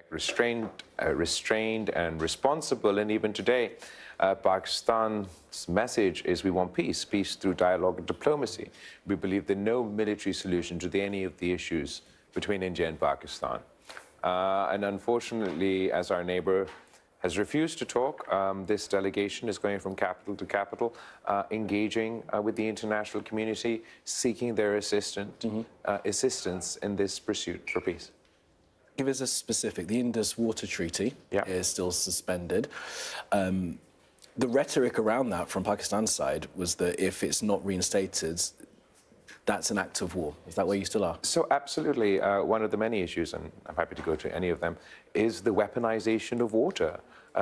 restrained and responsible. And even today, Pakistan's message is we want peace, peace through dialogue and diplomacy. We believe there's no military solution to any of the issues between India and Pakistan. And unfortunately, as our neighbor has refused to talk, this delegation is going from capital to capital, engaging with the international community, seeking their assistance in this pursuit for peace. Give us a specific. The Indus Water Treaty is still suspended. The rhetoric around that from Pakistan's side was that if it's not reinstated, that's an act of war. Is that where you still are? So absolutely. One of the many issues, and I'm happy to go to any of them, is the weaponization of water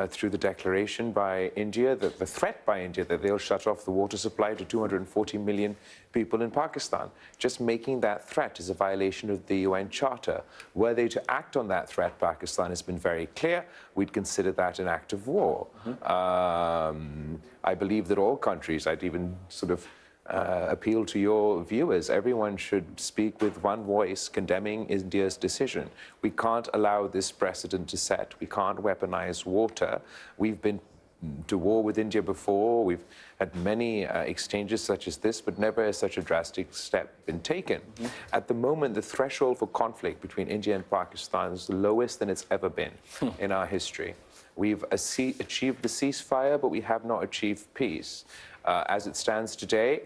through the declaration by India, the threat by India that they'll shut off the water supply to 240 million people in Pakistan. Just making that threat is a violation of the UN Charter. Were they to act on that threat, Pakistan has been very clear, we'd consider that an act of war. I believe that all countries, I'd even sort of appeal to your viewers, everyone should speak with one voice condemning India's decision. We can't allow this precedent to set. We can't weaponize water. We've been to war with India before. We've had many exchanges such as this, but never has such a drastic step been taken. At the moment, the threshold for conflict between India and Pakistan is the lowest than it's ever been in our history. We've achieved the ceasefire, but we have not achieved peace. As it stands today,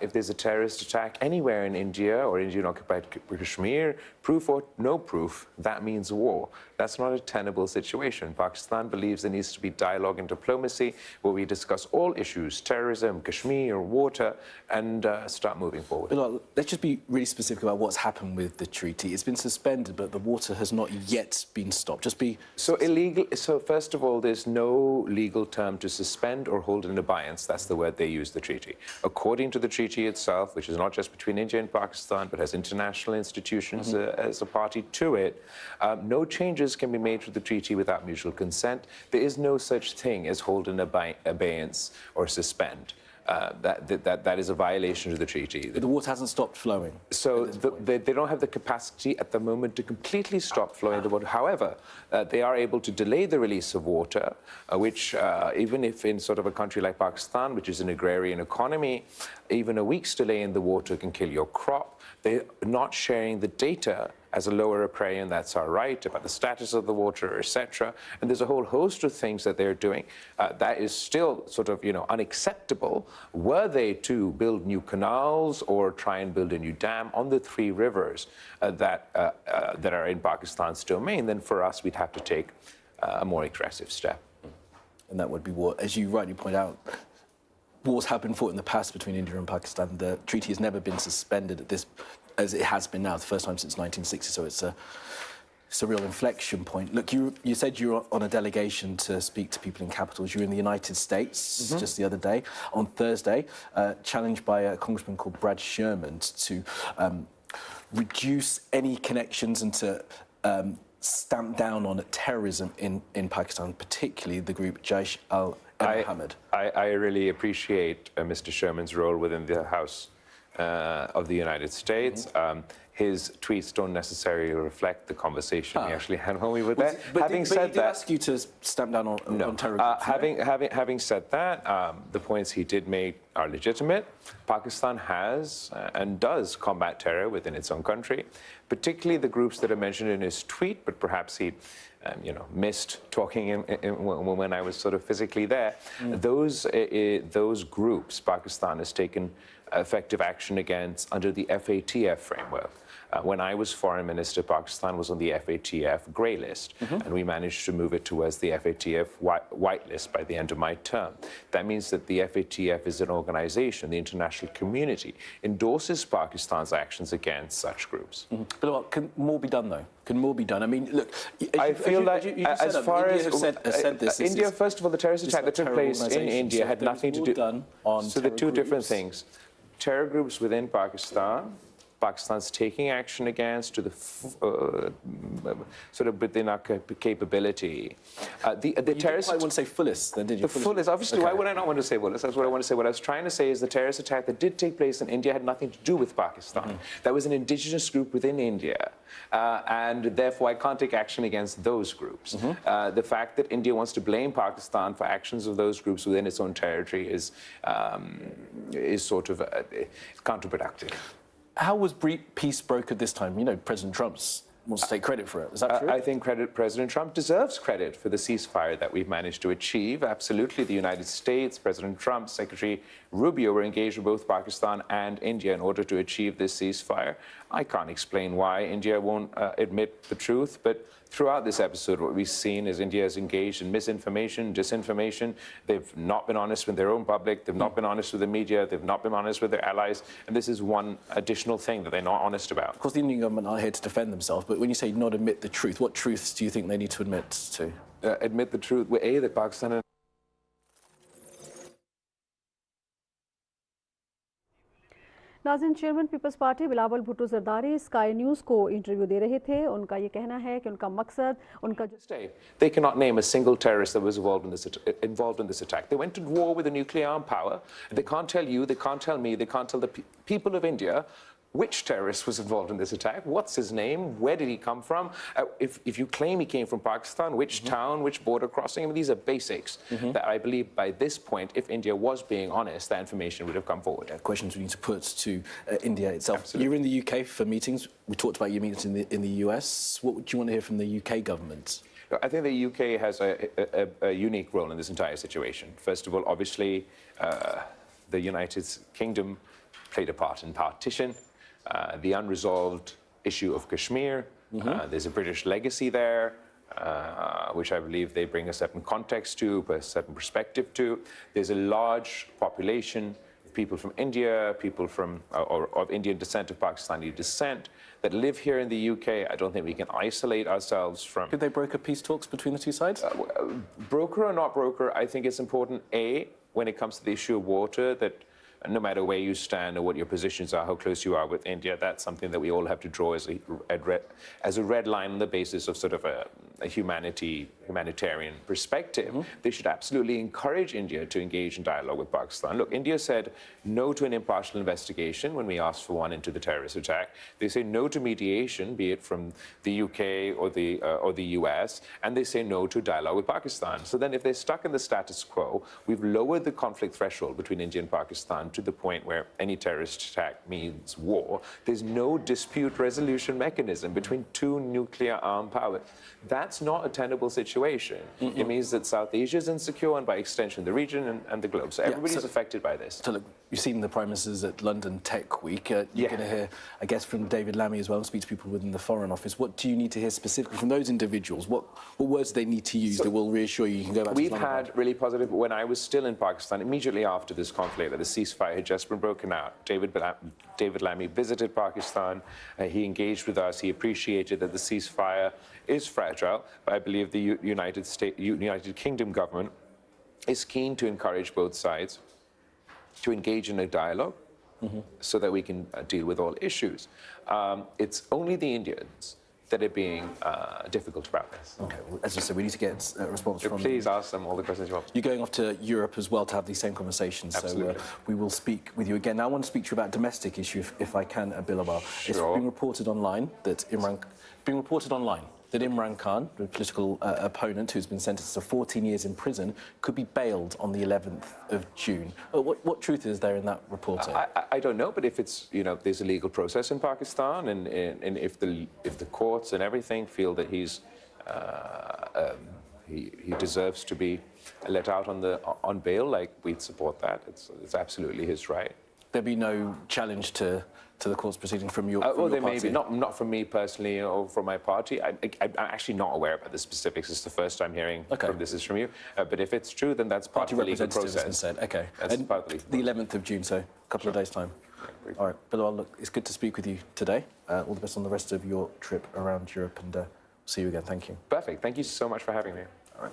if there's a terrorist attack anywhere in India or Indian-occupied Kashmir, proof or no proof, that means war. That's not a tenable situation. Pakistan believes there needs to be dialogue and diplomacy where we discuss all issues, terrorism, Kashmir, water, and start moving forward. Bilawal, let's just be really specific about what's happened with the treaty. It's been suspended, but the water has not yet been stopped. Just be... So first of all, there's no legal term to suspend or hold in abeyance. That's the word they use, the treaty. According to the treaty itself, which is not just between India and Pakistan, but has international institutions as a party to it, no changes can be made to the treaty without mutual consent. There is no such thing as hold in abeyance or suspend. That is a violation of the treaty. But the water hasn't stopped flowing. So they don't have the capacity at the moment to completely stop flowing the water. However, they are able to delay the release of water, which even if in sort of a country like Pakistan, which is an agrarian economy, even a week's delay in the water can kill your crop. They're not sharing the data as a lower riparian, that's our right, about the status of the water, etc. And there's a whole host of things that they're doing that is still sort of, unacceptable. Were they to build new canals or try and build a new dam on the three rivers that are in Pakistan's domain, then for us, we'd have to take a more aggressive step. And that would be war. As you rightly point out, wars have been fought in the past between India and Pakistan. The treaty has never been suspended at this, as it has been now, the first time since 1960, so it's a real inflection point. Look, you said you were on a delegation to speak to people in capitals. You were in the United States just the other day, on Thursday, challenged by a congressman called Brad Sherman to reduce any connections and to stamp down on terrorism in Pakistan, particularly the group Jaish al-Mohammed. I really appreciate Mr. Sherman's role within the House of the United States. His tweets don't necessarily reflect the conversation we actually had when we were there. Having said that, ask you to stamp down on terrorism. Having said that, the points he did make are legitimate. Pakistan has and does combat terror within its own country, particularly the groups that are mentioned in his tweet, but perhaps he missed talking when I was sort of physically there. Those groups, Pakistan has taken effective action against under the FATF framework. When I was foreign minister, Pakistan was on the FATF grey list, and we managed to move it towards the FATF white list by the end of my term. That means that the FATF is an organization, the international community endorses Pakistan's actions against such groups. But can more be done, though? Can more be done? I mean, look, I feel that as far as India, first of all, the terrorist attack that took place in India had nothing to do. So the two different things. Terror groups within Pakistan Pakistan's taking action against, to the sort of within our capability. The terrorist. I want to say fullest, then did you? The fullest, obviously. Okay. Why would I not want to say fullest? That's what I want to say. What I was trying to say is the terrorist attack that did take place in India had nothing to do with Pakistan. That was an indigenous group within India, and therefore I can't take action against those groups. The fact that India wants to blame Pakistan for actions of those groups within its own territory is sort of counterproductive. How was peace brokered this time? You know, President Trump's wants to take credit for it. Is that true? I think President Trump deserves credit for the ceasefire that we've managed to achieve. Absolutely. The United States, President Trump, Secretary Rubio were engaged with both Pakistan and India in order to achieve this ceasefire. I can't explain why India won't admit the truth, but throughout this episode, what we've seen is India is engaged in misinformation, disinformation. They've not been honest with their own public. They've not been honest with the media. They've not been honest with their allies. And this is one additional thing that they're not honest about. Of course, the Indian government are here to defend themselves, but when you say not admit the truth, what truths do you think they need to admit to? Admit the truth. Well, that Pakistan... नाज़रीन, chairman People's Party Bilawal Bhutto Zardari Sky News को interview दे रहे थे। उनका ये कहना है कि उनका मकसद उनका They cannot name a single terrorist that was involved in this attack. They went to war with a nuclear armed power. They can't tell you, they can't tell me, they can't tell the people of India which terrorist was involved in this attack, what's his name, where did he come from, if you claim he came from Pakistan, which town, which border crossing. I mean, these are basics that I believe by this point, if India was being honest, that information would have come forward. Questions we need to put to India itself. Absolutely. You're in the UK for meetings. We talked about your meetings in the US. What would you want to hear from the UK government? I think the UK has a unique role in this entire situation. First of all, obviously, the United Kingdom played a part in partition. The unresolved issue of Kashmir. There's a British legacy there, which I believe they bring a certain context to, a certain perspective to. There's a large population of people from India, people from or of Indian descent, of Pakistani descent, that live here in the UK. I don't think we can isolate ourselves from... Could they broker peace talks between the two sides? Broker or not broker, I think it's important, A, when it comes to the issue of water, that no matter where you stand or what your positions are, how close you are with India, that's something that we all have to draw as a red line on the basis of sort of a humanitarian perspective. They should absolutely encourage India to engage in dialogue with Pakistan. Look, India said no to an impartial investigation when we asked for one into the terrorist attack. They say no to mediation, be it from the UK or the US, and they say no to dialogue with Pakistan. So then if they're stuck in the status quo, we've lowered the conflict threshold between India and Pakistan to the point where any terrorist attack means war. There's no dispute resolution mechanism between two nuclear armed powers. That's not a tenable situation. It means that South Asia is insecure, and by extension the region and the globe. So everybody's affected by this. So look, you've seen the Prime Ministers at London Tech Week. You're going to hear, I guess, from David Lammy as well, and speak to people within the Foreign Office. What do you need to hear specifically from those individuals? What words do they need to use that will reassure you can go back to We've had really positive... When I was still in Pakistan, immediately after this conflict, that the ceasefire had just been broken out, David Lammy visited Pakistan. He engaged with us. He appreciated that the ceasefire is fragile, but I believe the United Kingdom government is keen to encourage both sides to engage in a dialogue so that we can deal with all issues. It's only the Indians that are being difficult about this. Okay, well, as you said, we need to get a response from... Please ask them all the questions you want. You're going off to Europe as well to have these same conversations. Absolutely. So we will speak with you again. Now I want to speak to you about domestic issue, if I can, Bilawal. Sure. It's been reported online that Imran Khan, the political opponent who's been sentenced to 14 years in prison, could be bailed on the 11th of June. What truth is there in that reporting? I don't know, but if it's, there's a legal process in Pakistan, and if the courts and everything feel that he deserves to be let out on bail, like, we'd support that. It's absolutely his right. There'd be no challenge to the court's proceeding from your well, there party? may be. Not from me personally or from my party. I'm actually not aware about the specifics. It's the first time hearing from you. But if it's true, then that's part of the legal process. Okay. That's part of the 11th of June, so a couple of days' time. Yeah, all right. Bilawal, look, it's good to speak with you today. All the best on the rest of your trip around Europe, and see you again. Thank you. Perfect. Thank you so much for having me. All right.